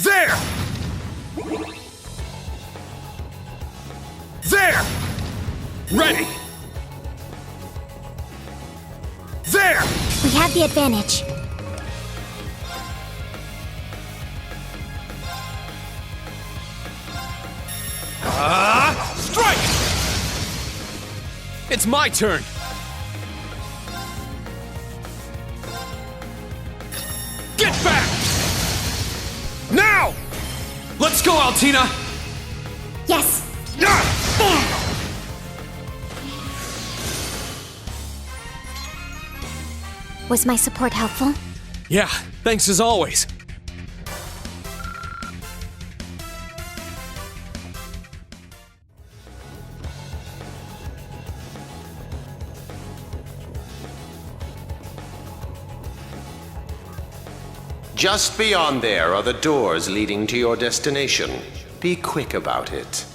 There! There! Ready! There! We have the advantage. Strike! It's my turn! Get back! Now! Let's go, Altina! Yes. Was my support helpful? Yeah, thanks as always. Just beyond there are the doors leading to your destination. Be quick about it.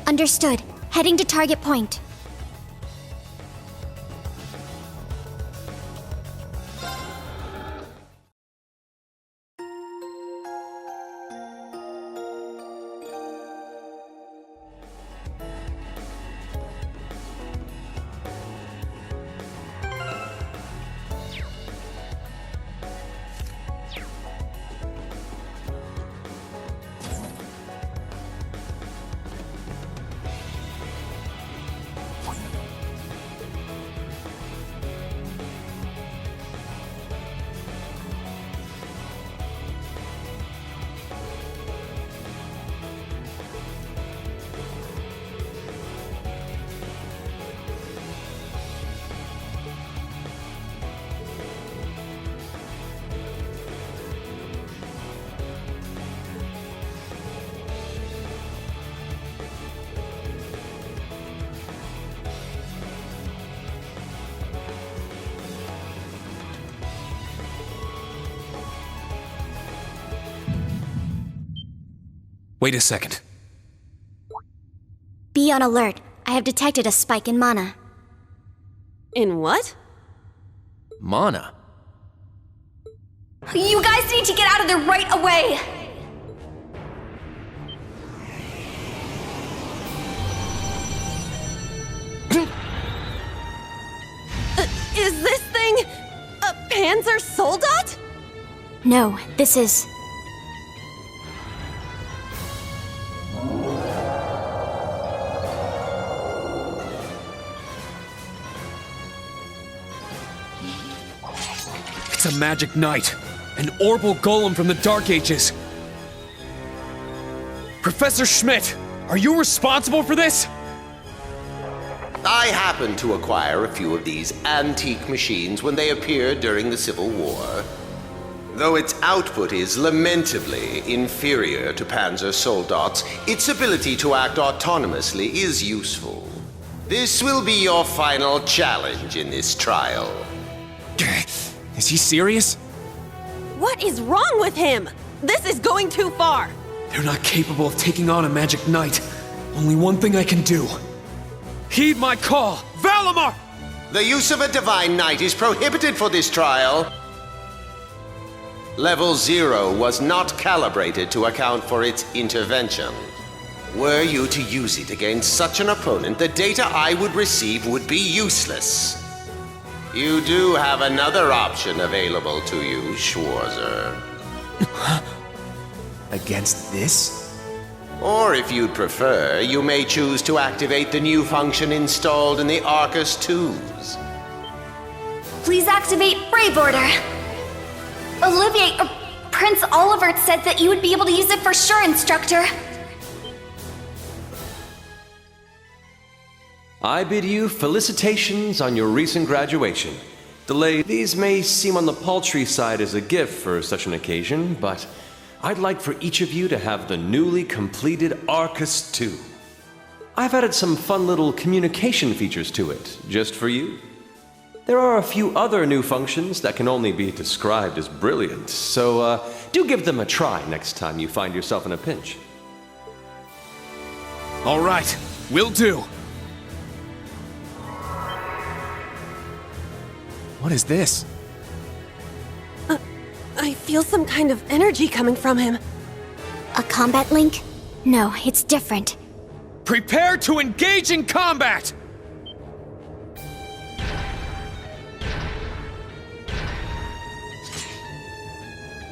Understood. Heading to target point. Wait a second. Be on alert. I have detected a spike in mana. In what? Mana? You guys need to get out of there right away! Is this thing a Panzer Soldat? No, this is... It's a magic knight. An orbal golem from the Dark Ages. Professor Schmidt, are you responsible for this? I happened to acquire a few of these antique machines when they appeared during the Civil War. Though its output is lamentably inferior to Panzer Soldat's, its ability to act autonomously is useful. This will be your final challenge in this trial. Is he serious? What is wrong with him? This is going too far. They're not capable of taking on a magic knight. Only one thing I can do. Heed my call! Valimar! The use of a divine knight is prohibited for this trial. Level 0 was not calibrated to account for its intervention. Were you to use it against such an opponent, the data I would receive would be useless. You do have another option available to you, Schwarzer. Against this? Or if you'd prefer, you may choose to activate the new function installed in the Arcus 2s. Please activate Brave Order. Olivier, Prince Oliver said that you would be able to use it for sure, Instructor. I bid you felicitations on your recent graduation. These may seem on the paltry side as a gift for such an occasion, but I'd like for each of you to have the newly completed Arcus 2. I've added some fun little communication features to it, just for you. There are a few other new functions that can only be described as brilliant, so do give them a try next time you find yourself in a pinch. All right, will do. What is this? I feel some kind of energy coming from him. A combat link? No, it's different. Prepare to engage in combat!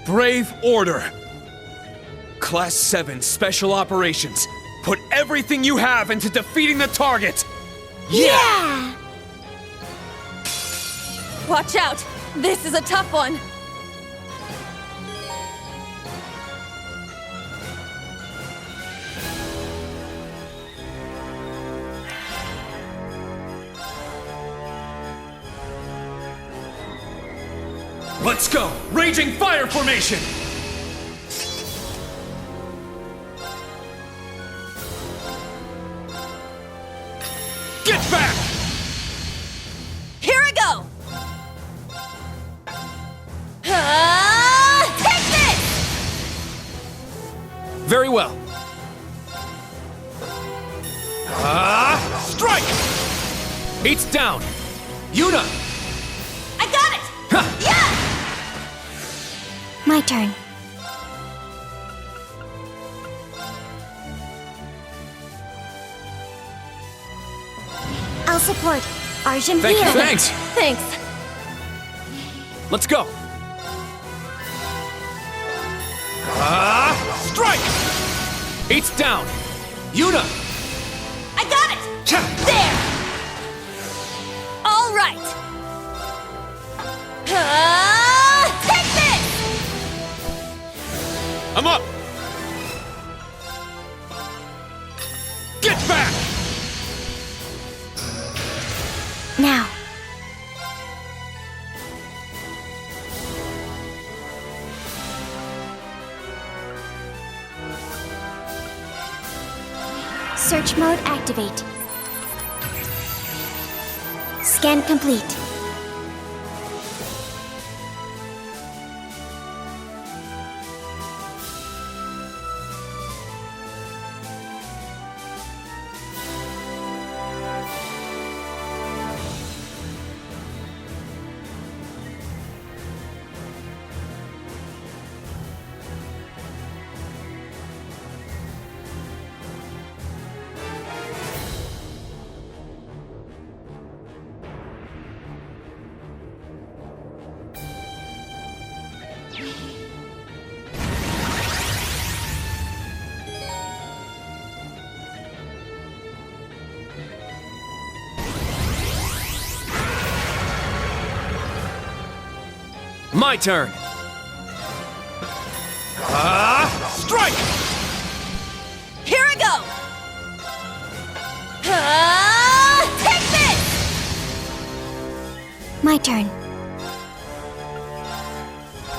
Brave Order. Class 7 Special Operations. Put everything you have into defeating the target! Yeah! Watch out! This is a tough one! Let's go! Raging Fire Formation! Get back! Here I go! Take this! Very well. Strike! Eight's down. Yuna! I got it! Yeah! My turn. I'll support. Arjun Thank you. here. Thanks. Thanks. Let's go. Strike! Eight's down. Yuna! I got it! There! All right! Take this! I'm up! Get back! Now. Search mode activate. Scan complete. My turn. Strike! Here I go! Take this! My turn.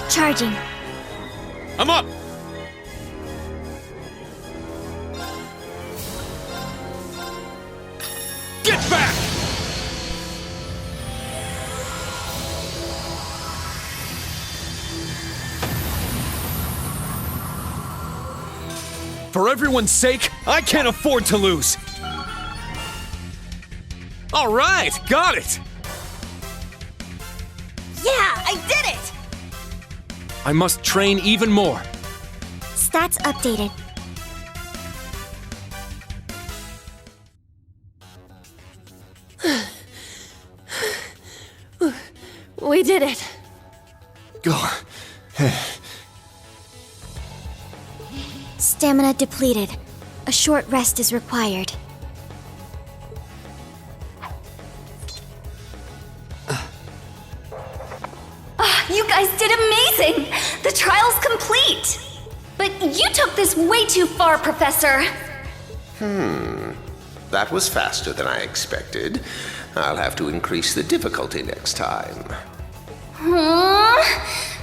Charging. I'm up! Get back! For everyone's sake, I can't afford to lose! All right, got it! Yeah, I did it! I must train even more. Stats updated. We did it. Go. Stamina depleted. A short rest is required. You guys did amazing! The trial's complete! But you took this way too far, Professor. That was faster than I expected. I'll have to increase the difficulty next time.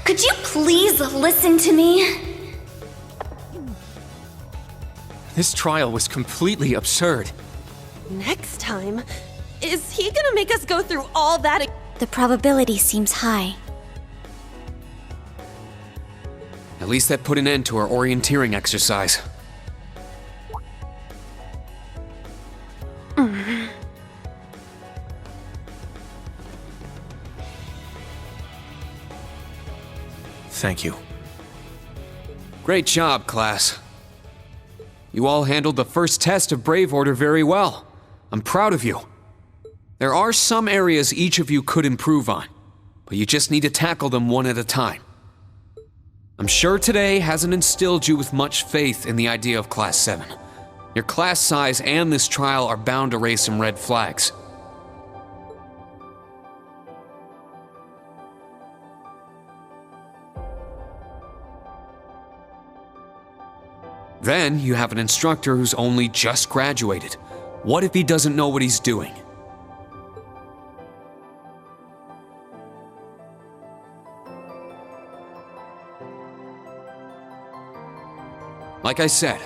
Could you please listen to me? This trial was completely absurd. Next time? Is he gonna make us go through all that? The probability seems high. At least that put an end to our orienteering exercise. Thank you. Great job, class. You all handled the first test of Brave Order very well. I'm proud of you. There are some areas each of you could improve on, but you just need to tackle them one at a time. I'm sure today hasn't instilled you with much faith in the idea of Class 7. Your class size and this trial are bound to raise some red flags. Then you have an instructor who's only just graduated. What if he doesn't know what he's doing? Like I said,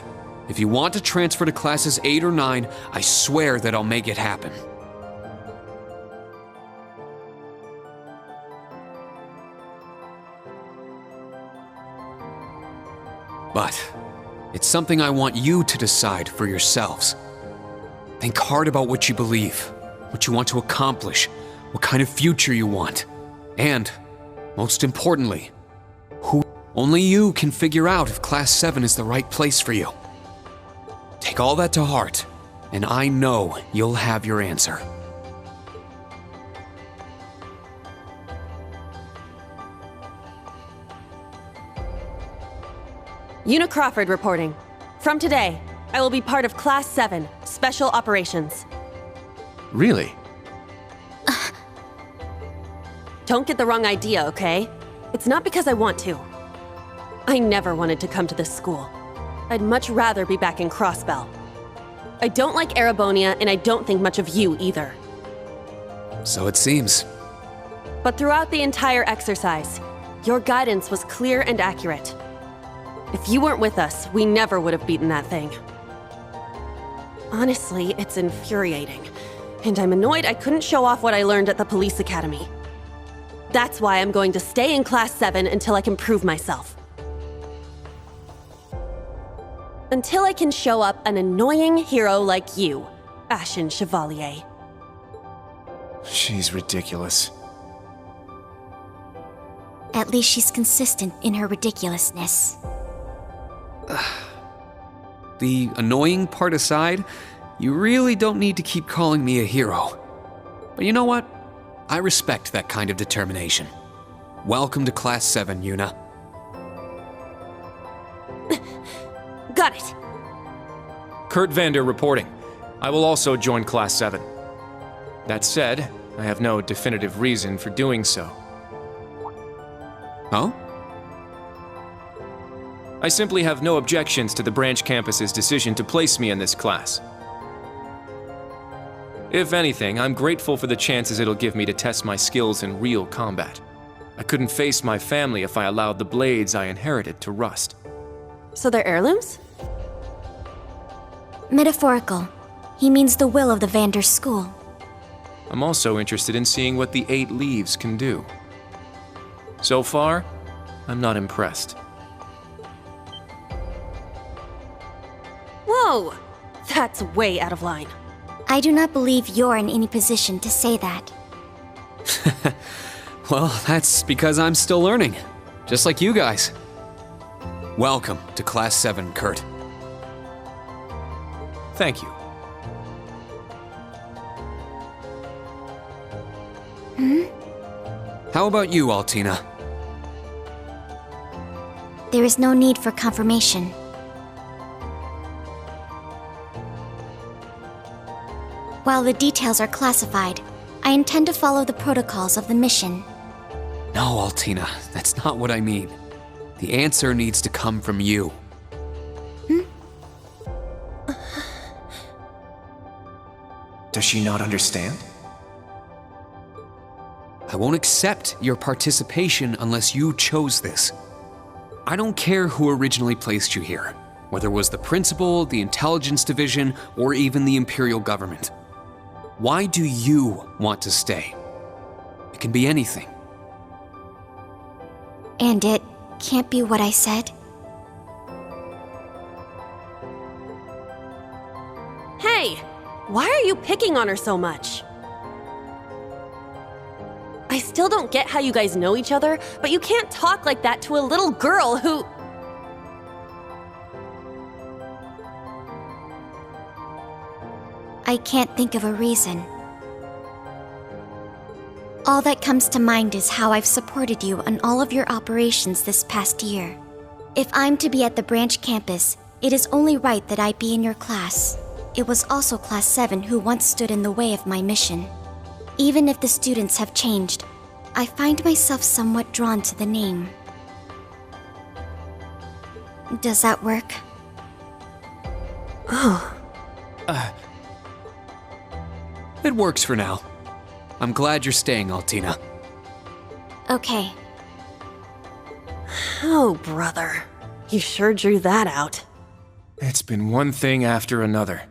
if you want to transfer to classes 8 or 9, I swear that I'll make it happen. But it's something I want you to decide for yourselves. Think hard about what you believe, what you want to accomplish, what kind of future you want, and, most importantly, who. Only you can figure out if Class 7 is the right place for you. Take all that to heart, and I know you'll have your answer. Una Crawford reporting. From today, I will be part of Class 7, Special Operations. Really? Don't get the wrong idea, okay? It's not because I want to. I never wanted to come to this school. I'd much rather be back in Crossbell. I don't like Erebonia, and I don't think much of you either. So it seems. But throughout the entire exercise, your guidance was clear and accurate. If you weren't with us, we never would have beaten that thing. Honestly, it's infuriating, and I'm annoyed I couldn't show off what I learned at the police academy. That's why I'm going to stay in Class 7 until I can prove myself. Until I can show up an annoying hero like you, Ashen Chevalier. She's ridiculous. At least she's consistent in her ridiculousness. The annoying part aside, you really don't need to keep calling me a hero. But you know what? I respect that kind of determination. Welcome to Class 7, Yuna. Got it. Kurt Vander reporting. I will also join Class 7. That said, I have no definitive reason for doing so. Oh? I simply have no objections to the branch campus's decision to place me in this class. If anything, I'm grateful for the chances it'll give me to test my skills in real combat. I couldn't face my family if I allowed the blades I inherited to rust. So they're heirlooms? Metaphorical. He means the will of the Vander school. I'm also interested in seeing what the 8 leaves can do. So far, I'm not impressed. Whoa! That's way out of line. I do not believe you're in any position to say that. Well, that's because I'm still learning, just like you guys. Welcome to Class 7, Kurt. Thank you. How about you, Altina? There is no need for confirmation. While the details are classified, I intend to follow the protocols of the mission. No, Altina, that's not what I mean. The answer needs to come from you. Does she not understand? I won't accept your participation unless you chose this. I don't care who originally placed you here, whether it was the principal, the intelligence division, or even the imperial government. Why do you want to stay? It can be anything. And it can't be what I said? Hey! Why are you picking on her so much? I still don't get how you guys know each other, but you can't talk like that to a little girl who... I can't think of a reason. All that comes to mind is how I've supported you on all of your operations this past year. If I'm to be at the branch campus, it is only right that I be in your class. It was also Class 7 who once stood in the way of my mission. Even if the students have changed, I find myself somewhat drawn to the name. Does that work? It works for now. I'm glad you're staying, Altina. Okay. Oh, brother. You sure drew that out. It's been one thing after another.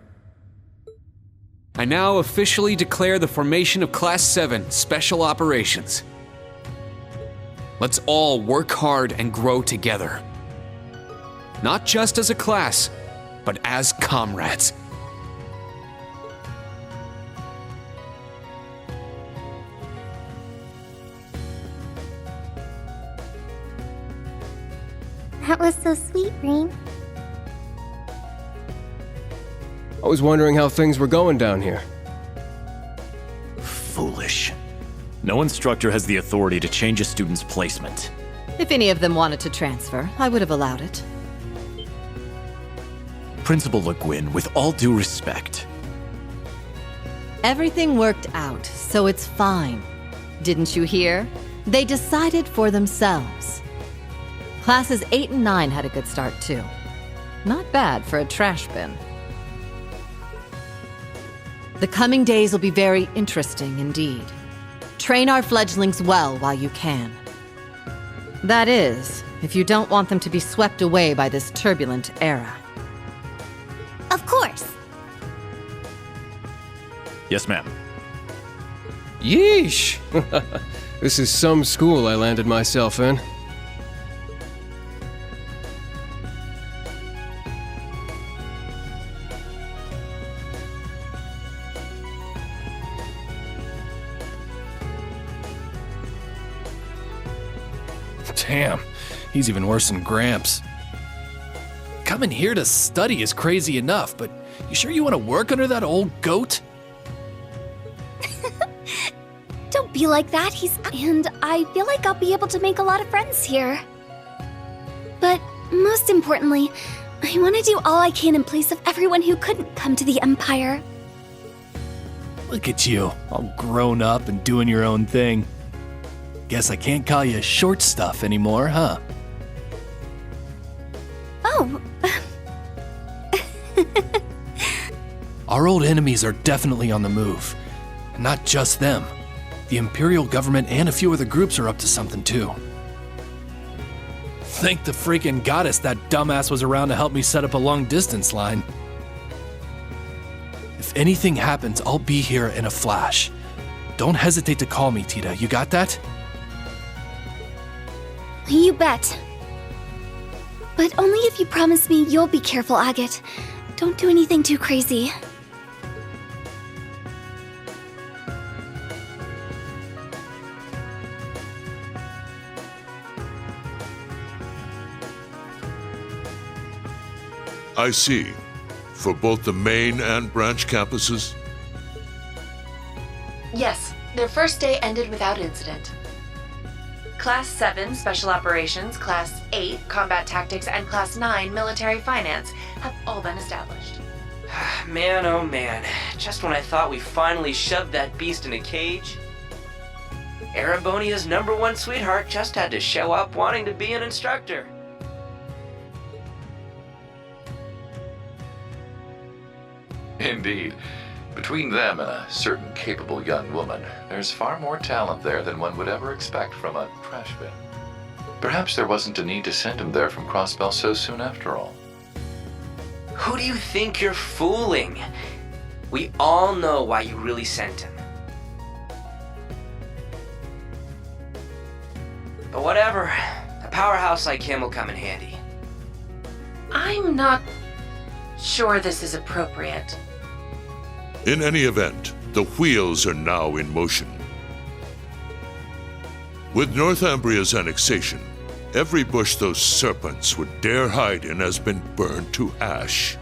I now officially declare the formation of Class 7 Special Operations. Let's all work hard and grow together. Not just as a class, but as comrades. That was so sweet, Green. I was wondering how things were going down here. Foolish. No instructor has the authority to change a student's placement. If any of them wanted to transfer, I would have allowed it. Principal Le Guin, with all due respect. Everything worked out, so it's fine. Didn't you hear? They decided for themselves. Classes 8 and 9 had a good start, too. Not bad for a trash bin. The coming days will be very interesting indeed. Train our fledglings well while you can. That is, if you don't want them to be swept away by this turbulent era. Of course. Yes, ma'am. Yeesh! This is some school I landed myself in. Damn, he's even worse than Gramps. Coming here to study is crazy enough, but you sure you want to work under that old goat? Don't be like that, and I feel like I'll be able to make a lot of friends here. But most importantly, I want to do all I can in place of everyone who couldn't come to the Empire. Look at you, all grown up and doing your own thing. Guess I can't call you short stuff anymore, huh? Oh. Our old enemies are definitely on the move. And not just them. The Imperial government and a few other groups are up to something too. Thank the freaking goddess that dumbass was around to help me set up a long-distance line. If anything happens, I'll be here in a flash. Don't hesitate to call me, Tita. You got that? You bet. But only if you promise me you'll be careful, Agate. Don't do anything too crazy. I see. For both the main and branch campuses? Yes, their first day ended without incident. Class 7, Special Operations, Class 8, Combat Tactics, and Class 9, Military Finance, have all been established. Man, oh man. Just when I thought we finally shoved that beast in a cage, Erebonia's #1 sweetheart just had to show up wanting to be an instructor. Indeed. Between them and a certain capable young woman, there's far more talent there than one would ever expect from a trash bin. Perhaps there wasn't a need to send him there from Crossbell so soon after all. Who do you think you're fooling? We all know why you really sent him. But whatever, a powerhouse like him will come in handy. I'm not sure this is appropriate. In any event, the wheels are now in motion. With Northumbria's annexation, every bush those serpents would dare hide in has been burned to ash.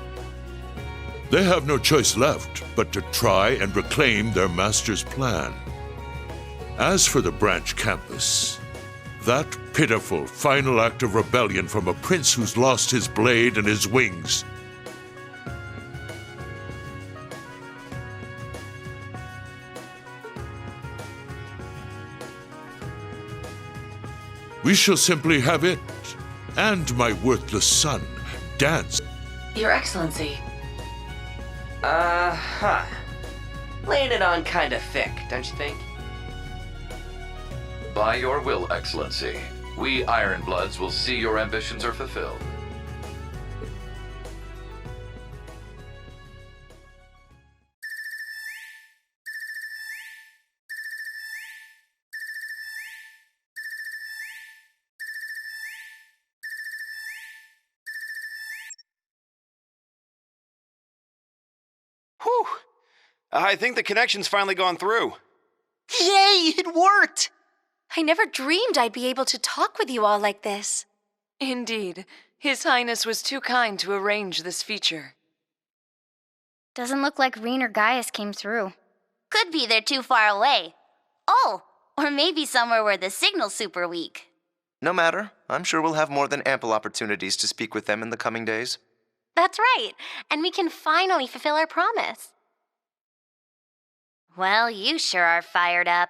They have no choice left but to try and reclaim their master's plan. As for the branch campus, that pitiful final act of rebellion from a prince who's lost his blade and his wings. We shall simply have it, and my worthless son, dance. Your Excellency. Laying it on kinda thick, don't you think? By your will, Excellency, we Ironbloods will see your ambitions are fulfilled. Whew! I think the connection's finally gone through. Yay, it worked! I never dreamed I'd be able to talk with you all like this. Indeed. His Highness was too kind to arrange this feature. Doesn't look like Reen or Gaius came through. Could be they're too far away. Oh, or maybe somewhere where the signal's super weak. No matter. I'm sure we'll have more than ample opportunities to speak with them in the coming days. That's right, and we can finally fulfill our promise. Well, you sure are fired up.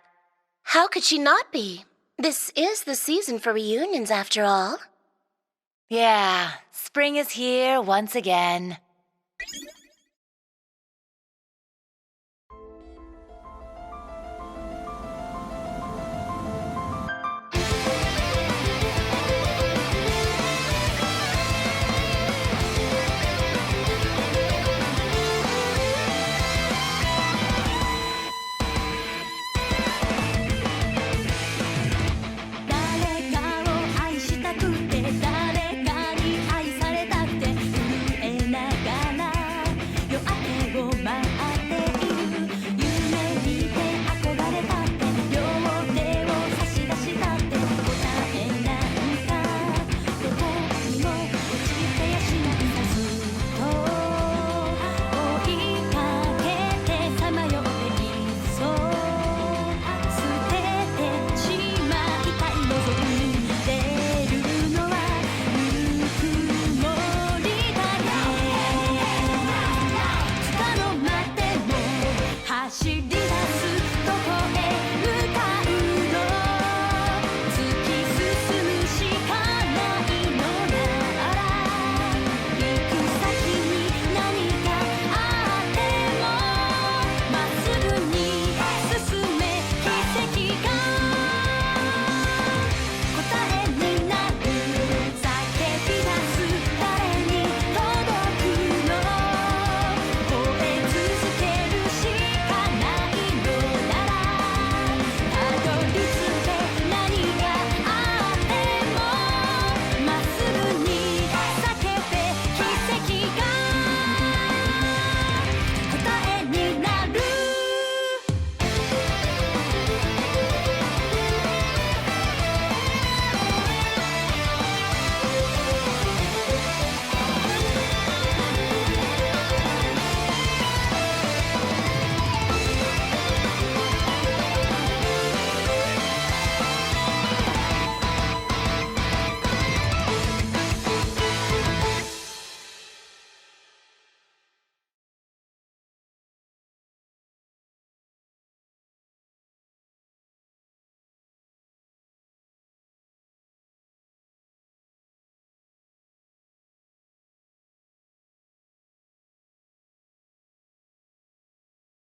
How could she not be? This is the season for reunions, after all. Yeah, spring is here once again.